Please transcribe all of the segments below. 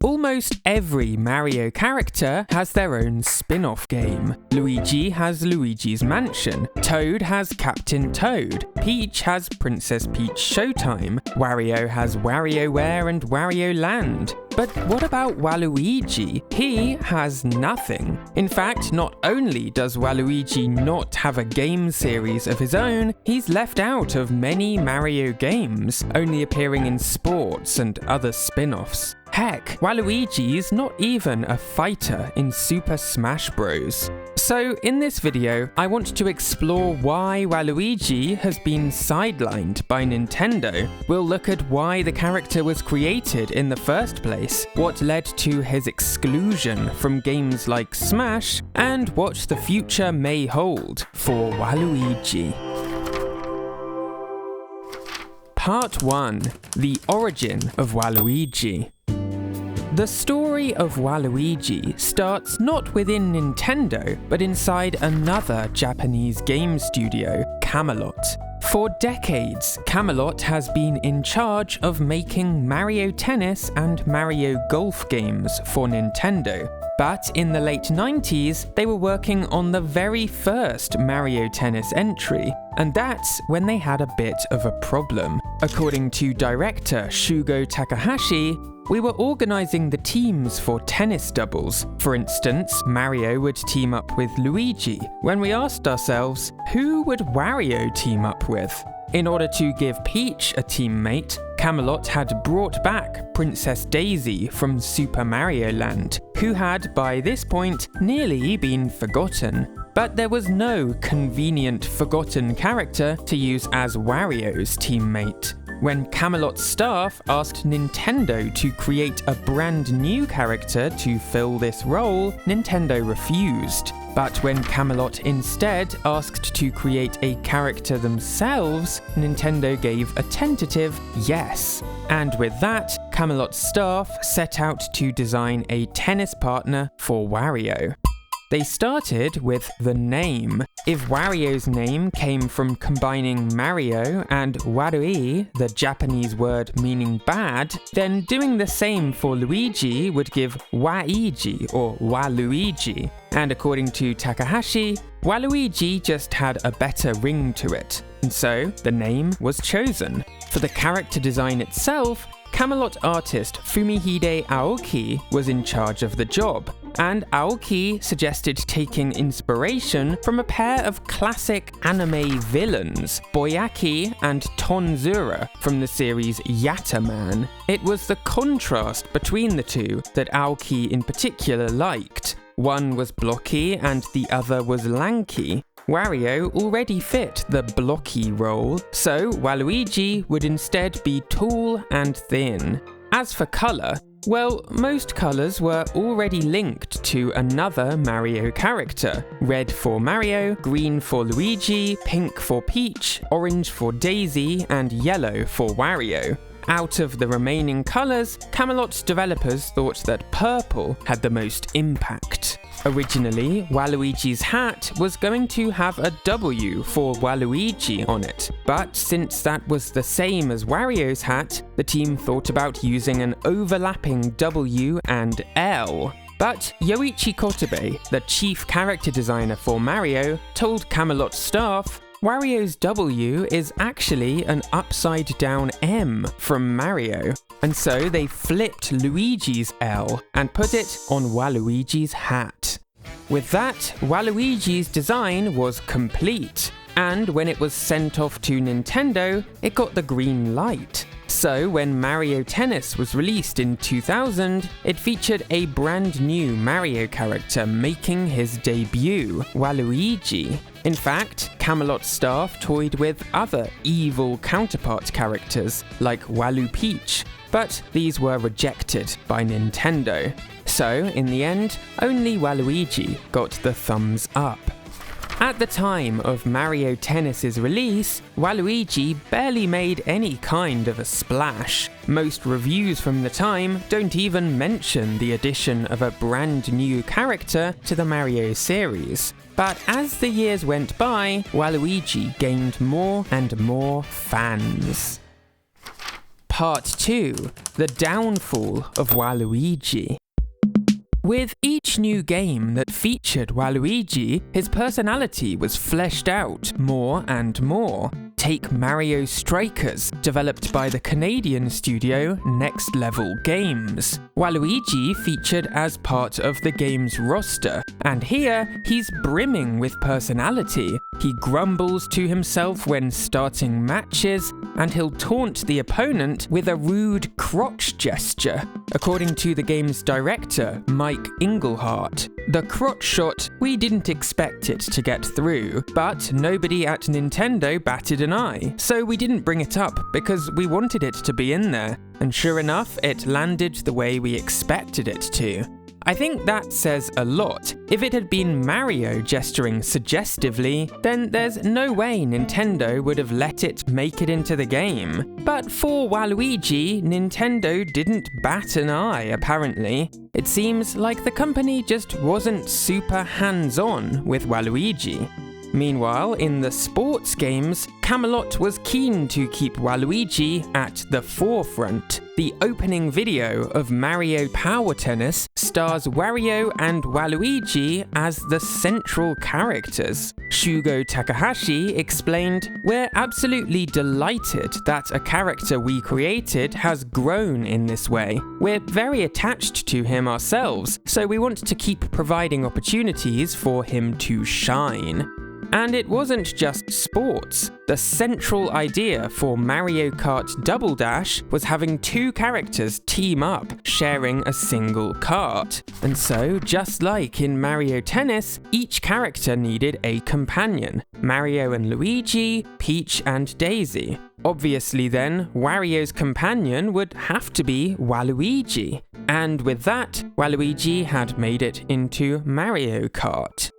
Almost every Mario character has their own spin-off game. Luigi has Luigi's Mansion, Toad has Captain Toad, Peach has Princess Peach Showtime, Wario has WarioWare and Wario Land. But what about Waluigi? He has nothing. In fact, not only does Waluigi not have a game series of his own, he's left out of many Mario games, only appearing in sports and other spin-offs. Heck, Waluigi's not even a fighter in Super Smash Bros. So in this video, I want to explore why Waluigi has been sidelined by Nintendo. We'll look at why the character was created in the first place, what led to his exclusion from games like Smash, and what the future may hold for Waluigi. Part 1. The Origin of Waluigi. The story of Waluigi starts not within Nintendo, but inside another Japanese game studio, Camelot. For decades, Camelot has been in charge of making Mario Tennis and Mario Golf games for Nintendo. But in the late 90s, they were working on the very first Mario Tennis entry, and that's when they had a bit of a problem. According to director Shugo Takahashi, we were organising the teams for tennis doubles. For instance, Mario would team up with Luigi, when we asked ourselves, who would Wario team up with? In order to give Peach a teammate, Camelot had brought back Princess Daisy from Super Mario Land, who had, by this point, nearly been forgotten. But there was no convenient forgotten character to use as Wario's teammate. When Camelot's staff asked Nintendo to create a brand new character to fill this role, Nintendo refused. But when Camelot instead asked to create a character themselves, Nintendo gave a tentative yes. And with that, Camelot's staff set out to design a tennis partner for Wario. They started with the name. If Wario's name came from combining Mario and Warui, the Japanese word meaning bad, then doing the same for Luigi would give Waigi or Waluigi. And according to Takahashi, Waluigi just had a better ring to it. And so the name was chosen. For the character design itself, Camelot artist Fumihide Aoki was in charge of the job, and Aoki suggested taking inspiration from a pair of classic anime villains, Boyaki and Tonzura from the series Yatterman. It was the contrast between the two that Aoki in particular liked. One was blocky and the other was lanky. Wario already fit the blocky role, so Waluigi would instead be tall and thin. As for colour, well, most colours were already linked to another Mario character. Red for Mario, green for Luigi, pink for Peach, orange for Daisy, and yellow for Wario. Out of the remaining colours, Camelot's developers thought that purple had the most impact. Originally, Waluigi's hat was going to have a W for Waluigi on it, but since that was the same as Wario's hat, the team thought about using an overlapping W and L. But Yoichi Kotabe, the chief character designer for Mario, told Camelot staff, Wario's W is actually an upside-down M from Mario, and so they flipped Luigi's L and put it on Waluigi's hat. With that, Waluigi's design was complete, and when it was sent off to Nintendo, it got the green light. So when Mario Tennis was released in 2000, it featured a brand new Mario character making his debut, Waluigi. In fact, Camelot staff toyed with other evil counterpart characters like Walu Peach, but these were rejected by Nintendo. So, in the end, only Waluigi got the thumbs up. At the time of Mario Tennis's release, Waluigi barely made any kind of a splash. Most reviews from the time don't even mention the addition of a brand new character to the Mario series. But as the years went by, Waluigi gained more and more fans. Part 2: The Downfall of Waluigi. With each new game that featured Waluigi, his personality was fleshed out more and more. Take Mario Strikers, developed by the Canadian studio Next Level Games. Waluigi featured as part of the game's roster, and here he's brimming with personality. He grumbles to himself when starting matches, and he'll taunt the opponent with a rude crotch gesture. According to the game's director, Mike Engelhardt, the crotch shot, we didn't expect it to get through, but nobody at Nintendo batted an eye, so we didn't bring it up because we wanted it to be in there, and sure enough, it landed the way we expected it to. I think that says a lot. If it had been Mario gesturing suggestively, then there's no way Nintendo would have let it make it into the game. But for Waluigi, Nintendo didn't bat an eye, apparently. It seems like the company just wasn't super hands-on with Waluigi. Meanwhile, in the sports games, Camelot was keen to keep Waluigi at the forefront. The opening video of Mario Power Tennis stars Wario and Waluigi as the central characters. Shugo Takahashi explained, "We're absolutely delighted that a character we created has grown in this way. We're very attached to him ourselves, so we want to keep providing opportunities for him to shine." And it wasn't just sports. The central idea for Mario Kart Double Dash was having two characters team up, sharing a single kart. And so, just like in Mario Tennis, each character needed a companion. Mario and Luigi, Peach and Daisy. Obviously then, Wario's companion would have to be Waluigi. And with that, Waluigi had made it into Mario Kart.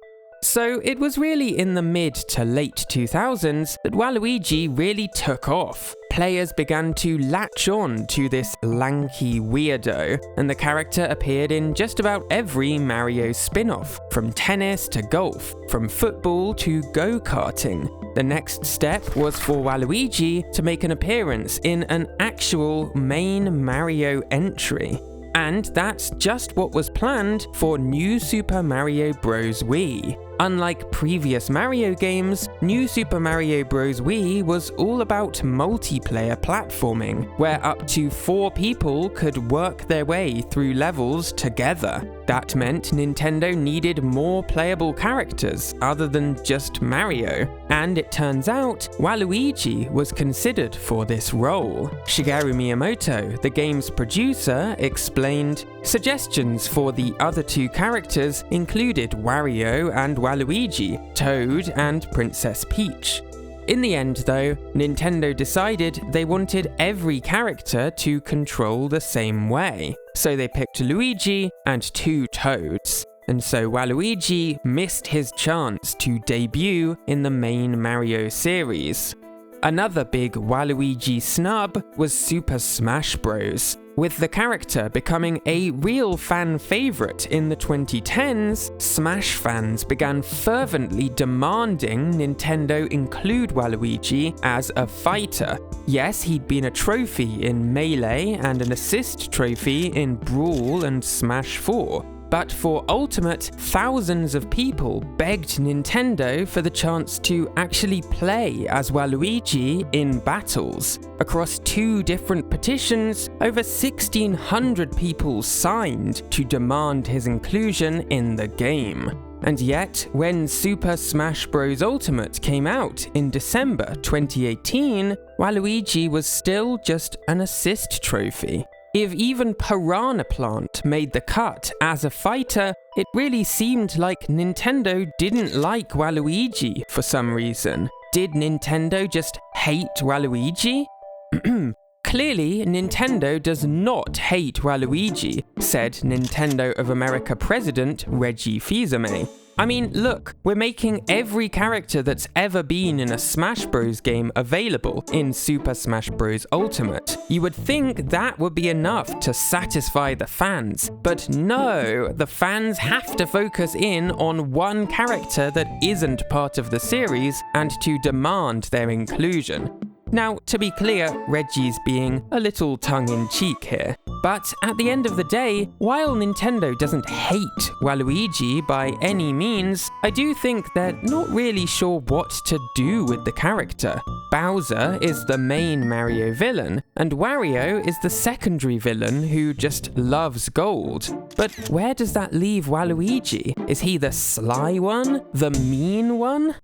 So it was really in the mid to late 2000s that Waluigi really took off. Players began to latch on to this lanky weirdo, and the character appeared in just about every Mario spin-off, from tennis to golf, from football to go-karting. The next step was for Waluigi to make an appearance in an actual main Mario entry. And that's just what was planned for New Super Mario Bros. Wii. Unlike previous Mario games, New Super Mario Bros. Wii was all about multiplayer platforming, where up to 4 people could work their way through levels together. That meant Nintendo needed more playable characters other than just Mario, and it turns out Waluigi was considered for this role. Shigeru Miyamoto, the game's producer, explained, "Suggestions for the other 2 characters included Wario and Waluigi, Toad and Princess Peach." In the end though, Nintendo decided they wanted every character to control the same way. So they picked Luigi and 2 Toads. And so Waluigi missed his chance to debut in the main Mario series. Another big Waluigi snub was Super Smash Bros., with the character becoming a real fan favorite in the 2010s. Smash fans began fervently demanding Nintendo include Waluigi as a fighter. Yes, he'd been a trophy in Melee and an assist trophy in Brawl and Smash 4. But for Ultimate, thousands of people begged Nintendo for the chance to actually play as Waluigi in battles. Across 2 different petitions, over 1,600 people signed to demand his inclusion in the game. And yet, when Super Smash Bros. Ultimate came out in December 2018, Waluigi was still just an assist trophy. If even Piranha Plant made the cut as a fighter, it really seemed like Nintendo didn't like Waluigi for some reason. Did Nintendo just hate Waluigi? Clearly, Nintendo does not hate Waluigi, said Nintendo of America president Reggie Fils-Aimé. I mean, look, we're making every character that's ever been in a Smash Bros. Game available in Super Smash Bros. Ultimate. You would think that would be enough to satisfy the fans, but no, the fans have to focus in on one character that isn't part of the series and to demand their inclusion. Now, to be clear, Reggie's being a little tongue-in-cheek here. But at the end of the day, while Nintendo doesn't hate Waluigi by any means, I do think they're not really sure what to do with the character. Bowser is the main Mario villain, and Wario is the secondary villain who just loves gold. But where does that leave Waluigi? Is he the sly one? The mean one?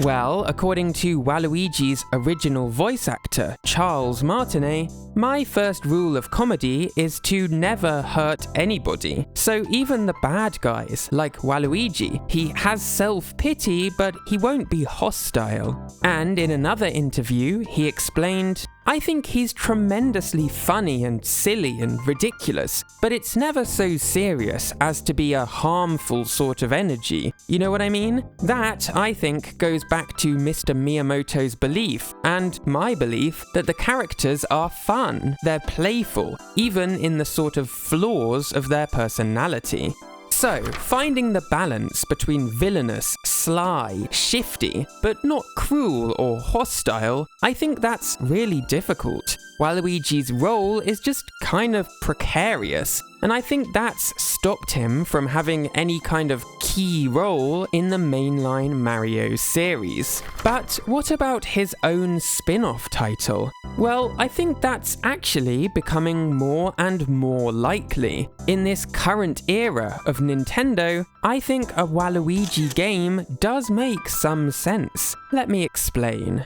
Well, according to Waluigi's original voice actor, Charles Martinet, my first rule of comedy is to never hurt anybody. So even the bad guys, like Waluigi, he has self-pity, but he won't be hostile. And in another interview, he explained, I think he's tremendously funny and silly and ridiculous, but it's never so serious as to be a harmful sort of energy. You know what I mean? That, I think, goes back to Mr. Miyamoto's belief, and my belief, that the characters are fun, they're playful, even in the sort of flaws of their personality. So, finding the balance between villainous, sly, shifty, but not cruel or hostile, I think that's really difficult. Waluigi's role is just kind of precarious, and I think that's stopped him from having any kind of key role in the mainline Mario series. But what about his own spin-off title? Well, I think that's actually becoming more and more likely. In this current era of Nintendo, I think a Waluigi game does make some sense. Let me explain.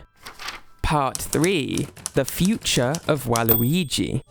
Part 3. The Future of Waluigi.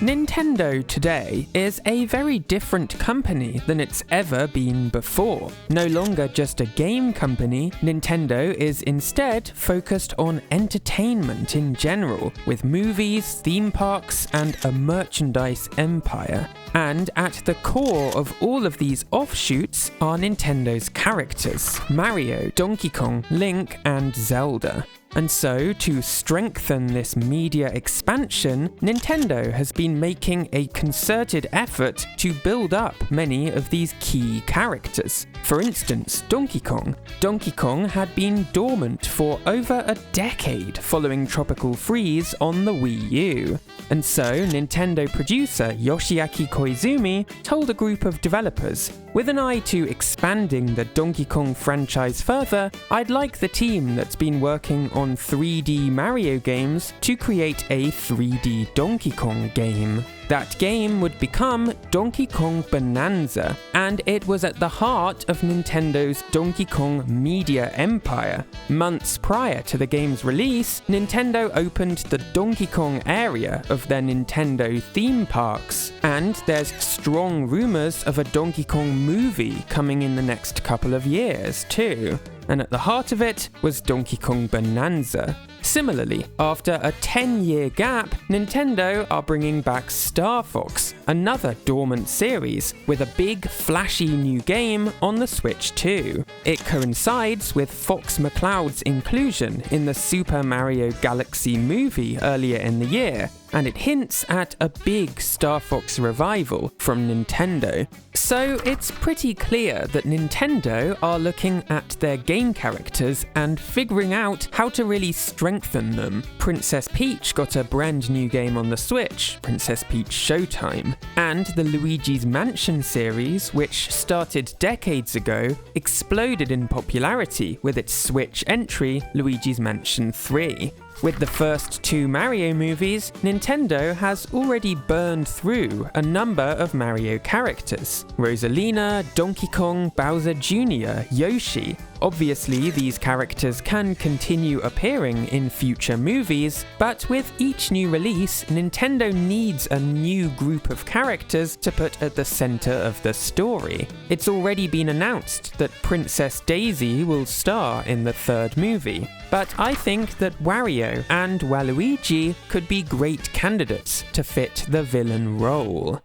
Nintendo today is a very different company than it's ever been before. No longer just a game company, Nintendo is instead focused on entertainment in general, with movies, theme parks, and a merchandise empire. And at the core of all of these offshoots are Nintendo's characters: Mario, Donkey Kong, Link, and Zelda. And so, to strengthen this media expansion, Nintendo has been making a concerted effort to build up many of these key characters. For instance, Donkey Kong. Donkey Kong had been dormant for over a decade following Tropical Freeze on the Wii U. And so, Nintendo producer Yoshiaki Koizumi told a group of developers, with an eye to expanding the Donkey Kong franchise further, I'd like the team that's been working on 3D Mario games to create a 3D Donkey Kong game. That game would become Donkey Kong Bonanza, and it was at the heart of Nintendo's Donkey Kong media empire. Months prior to the game's release, Nintendo opened the Donkey Kong area of their Nintendo theme parks, and there's strong rumors of a Donkey Kong movie coming in the next couple of years too. And at the heart of it was Donkey Kong Bonanza. Similarly, after a 10-year gap, Nintendo are bringing back Star Fox, another dormant series, with a big, flashy new game on the Switch too. It coincides with Fox McCloud's inclusion in the Super Mario Galaxy movie earlier in the year, and it hints at a big Star Fox revival from Nintendo. So it's pretty clear that Nintendo are looking at their game characters and figuring out how to really strengthen them. Princess Peach got a brand new game on the Switch, Princess Peach Showtime, and the Luigi's Mansion series, which started decades ago, exploded in popularity with its Switch entry, Luigi's Mansion 3. With the first two Mario movies, Nintendo has already burned through a number of Mario characters: Rosalina, Donkey Kong, Bowser Jr., Yoshi. Obviously, these characters can continue appearing in future movies, but with each new release, Nintendo needs a new group of characters to put at the center of the story. It's already been announced that Princess Daisy will star in the third movie, but I think that Wario and Waluigi could be great candidates to fit the villain role.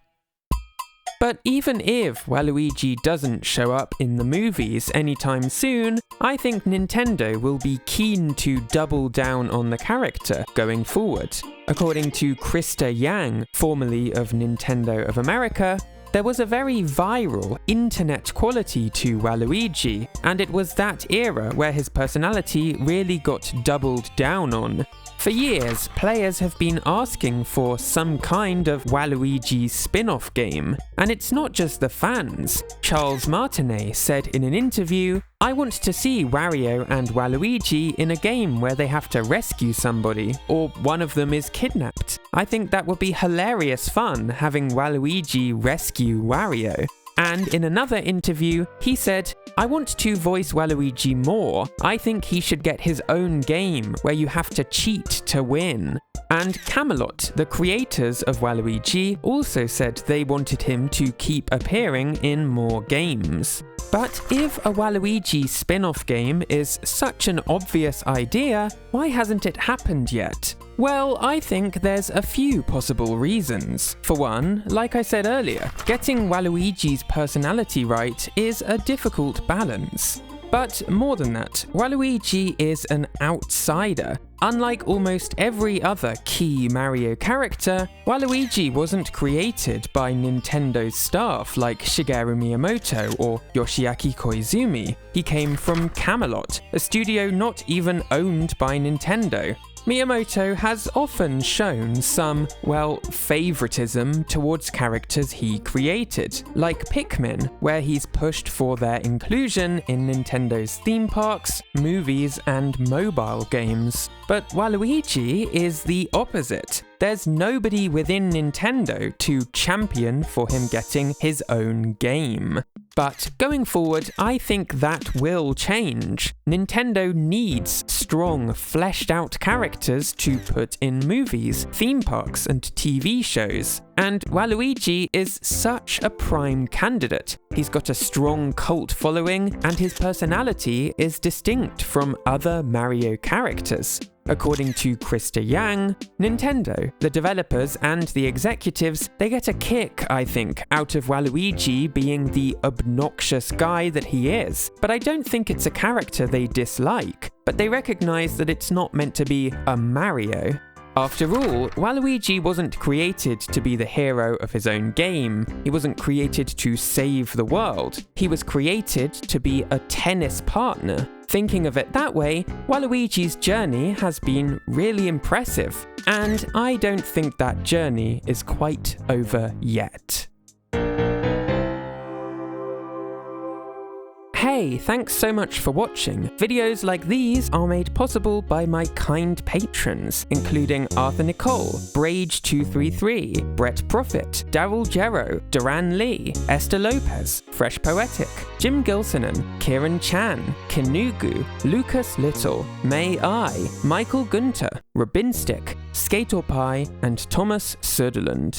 But even if Waluigi doesn't show up in the movies anytime soon, I think Nintendo will be keen to double down on the character going forward. According to Krista Yang, formerly of Nintendo of America, there was a very viral internet quality to Waluigi, and it was that era where his personality really got doubled down on. For years, players have been asking for some kind of Waluigi spin-off game, and it's not just the fans. Charles Martinet said in an interview, "I want to see Wario and Waluigi in a game where they have to rescue somebody, or one of them is kidnapped. I think that would be hilarious fun having Waluigi rescue Wario." And in another interview, he said, "I want to voice Waluigi more. I think he should get his own game where you have to cheat to win." And Camelot, the creators of Waluigi, also said they wanted him to keep appearing in more games. But if a Waluigi spin-off game is such an obvious idea, why hasn't it happened yet? Well, I think there's a few possible reasons. For one, like I said earlier, getting Waluigi's personality right is a difficult balance. But more than that, Waluigi is an outsider. Unlike almost every other key Mario character, Waluigi wasn't created by Nintendo's staff like Shigeru Miyamoto or Yoshiaki Koizumi. He came from Camelot, a studio not even owned by Nintendo. Miyamoto has often shown some, well, favoritism towards characters he created, like Pikmin, where he's pushed for their inclusion in Nintendo's theme parks, movies, and mobile games. But Waluigi is the opposite. There's nobody within Nintendo to champion for him getting his own game. But going forward, I think that will change. Nintendo needs strong, fleshed out characters to put in movies, theme parks, and TV shows. And Waluigi is such a prime candidate. He's got a strong cult following, and his personality is distinct from other Mario characters. According to Krista Yang, Nintendo, the developers and the executives, they get a kick, I think, out of Waluigi being the obnoxious guy that he is. But I don't think it's a character they dislike, but they recognize that it's not meant to be a Mario. After all, Waluigi wasn't created to be the hero of his own game. He wasn't created to save the world. He was created to be a tennis partner. Thinking of it that way, Waluigi's journey has been really impressive, and I don't think that journey is quite over yet. Hey, thanks so much for watching. Videos like these are made possible by my kind patrons, including Arthur Nicole, Brage233, Brett Profit, Daryl Jero, Duran Lee, Esther Lopez, Fresh Poetic, Jim Gilsonan, Kieran Chan, Kinugu, Lucas Little, May I, Michael Gunter, Rabinstick, Skatorpie, and Thomas Söderlund.